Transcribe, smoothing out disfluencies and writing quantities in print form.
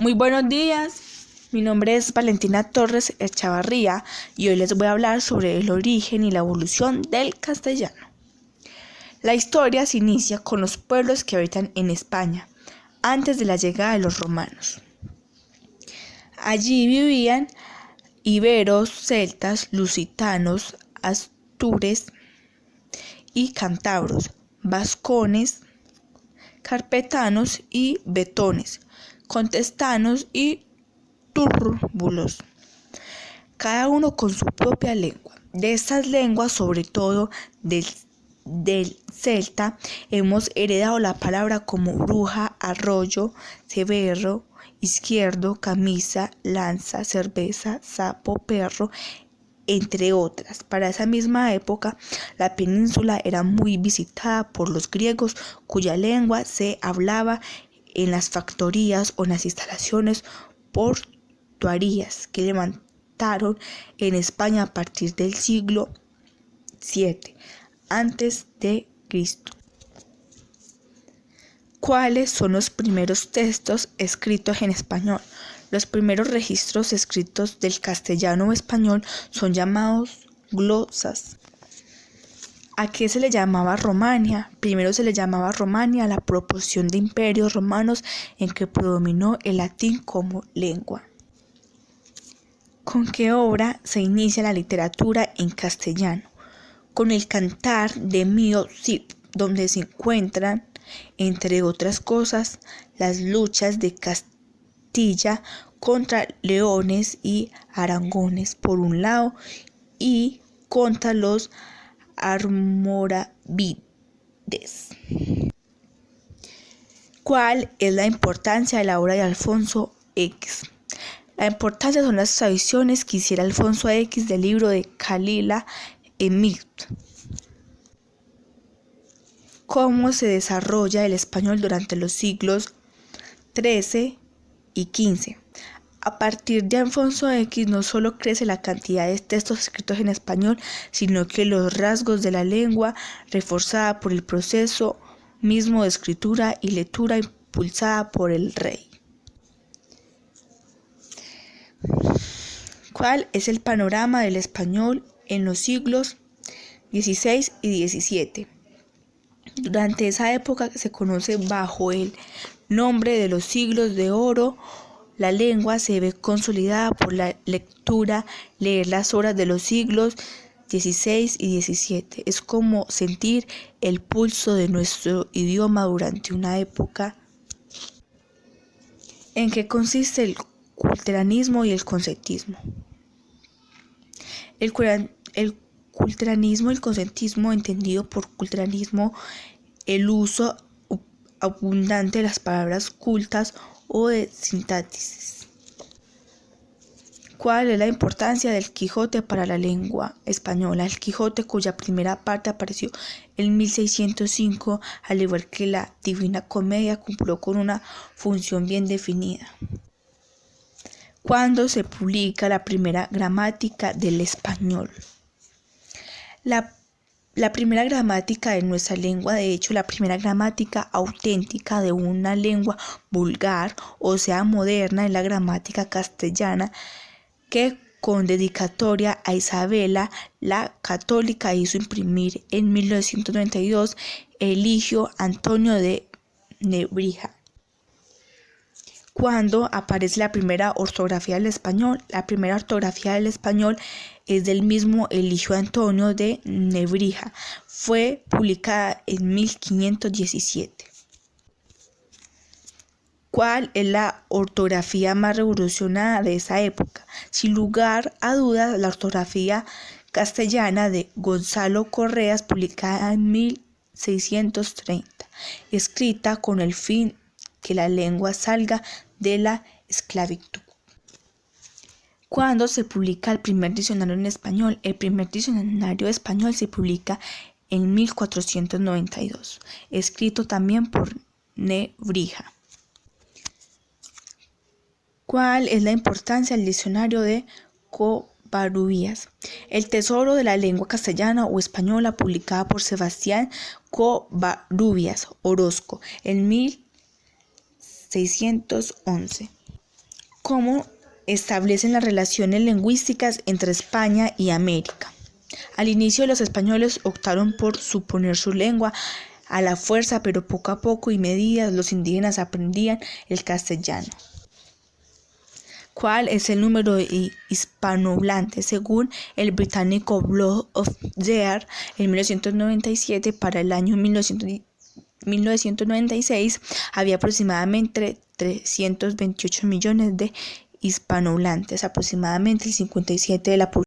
Muy buenos días, mi nombre es Valentina Torres Echavarría y hoy les voy a hablar sobre el origen y la evolución del castellano. La historia se inicia con los pueblos que habitan en España, antes de la llegada de los romanos. Allí vivían iberos, celtas, lusitanos, astures y cántabros, vascones, carpetanos y vetones, contestanos y túrbulos, cada uno con su propia lengua. De estas lenguas, sobre todo del celta, hemos heredado la palabra como bruja, arroyo, ceberro, izquierdo, camisa, lanza, cerveza, sapo, perro, entre otras. Para esa misma época, la península era muy visitada por los griegos, cuya lengua se hablaba en las factorías o en las instalaciones portuarias que levantaron en España a partir del siglo VII a.C. ¿Cuáles son los primeros textos escritos en español? Los primeros registros escritos del castellano o español son llamados glosas. ¿A qué se le llamaba Romania? Primero se le llamaba Romania a la proporción de imperios romanos en que predominó el latín como lengua. ¿Con qué obra se inicia la literatura en castellano? Con el Cantar de Mío Cid, donde se encuentran, entre otras cosas, las luchas de Castilla contra leones y aragoneses por un lado y contra los almorávides. ¿Cuál es la importancia de la obra de Alfonso X? La importancia son las traducciones que hiciera Alfonso X del libro de Calila Emir. ¿Cómo se desarrolla el español durante los siglos XIII y XV? A partir de Alfonso X no solo crece la cantidad de textos escritos en español, sino que los rasgos de la lengua, reforzada por el proceso mismo de escritura y lectura impulsada por el rey. ¿Cuál es el panorama del español en los siglos XVI y XVII? Durante esa época se conoce bajo el nombre de los siglos de oro. La lengua se ve consolidada por la lectura, leer las obras de los siglos XVI y XVII. Es como sentir el pulso de nuestro idioma durante una época. ¿En qué consiste el culteranismo y el conceptismo? El culteranismo y el conceptismo, entendido por culteranismo el uso abundante de las palabras cultas o de sintaxis. ¿Cuál es la importancia del Quijote para la lengua española? El Quijote, cuya primera parte apareció en 1605, al igual que la Divina Comedia, cumplió con una función bien definida. ¿Cuándo se publica la primera gramática del español? La primera gramática de nuestra lengua, de hecho, la primera gramática auténtica de una lengua vulgar, o sea, moderna, es la gramática castellana, que con dedicatoria a Isabela la Católica hizo imprimir en 1992 Eligio Antonio de Nebrija. ¿Cuándo aparece la primera ortografía del español? La primera ortografía del español es del mismo Eligio Antonio de Nebrija. Fue publicada en 1517. ¿Cuál es la ortografía más revolucionada de esa época? Sin lugar a dudas, la ortografía castellana de Gonzalo Correas, publicada en 1630, escrita con el fin que la lengua salga de la esclavitud. ¿Cuándo se publica el primer diccionario en español? El primer diccionario español se publica en 1492, escrito también por Nebrija. ¿Cuál es la importancia del diccionario de Covarrubias? El tesoro de la lengua castellana o española, publicada por Sebastián Covarrubias Orozco en 1611. cómo establecen las relaciones lingüísticas entre España y América. Al inicio los españoles optaron por suponer su lengua a la fuerza, pero poco a poco y medidas los indígenas aprendían el castellano. ¿Cuál es el número de hispanohablantes? Según el británico Blog of the Year en 1997, para el año 1996 había aproximadamente 328 millones de hispanohablantes, aproximadamente el 57% de la población.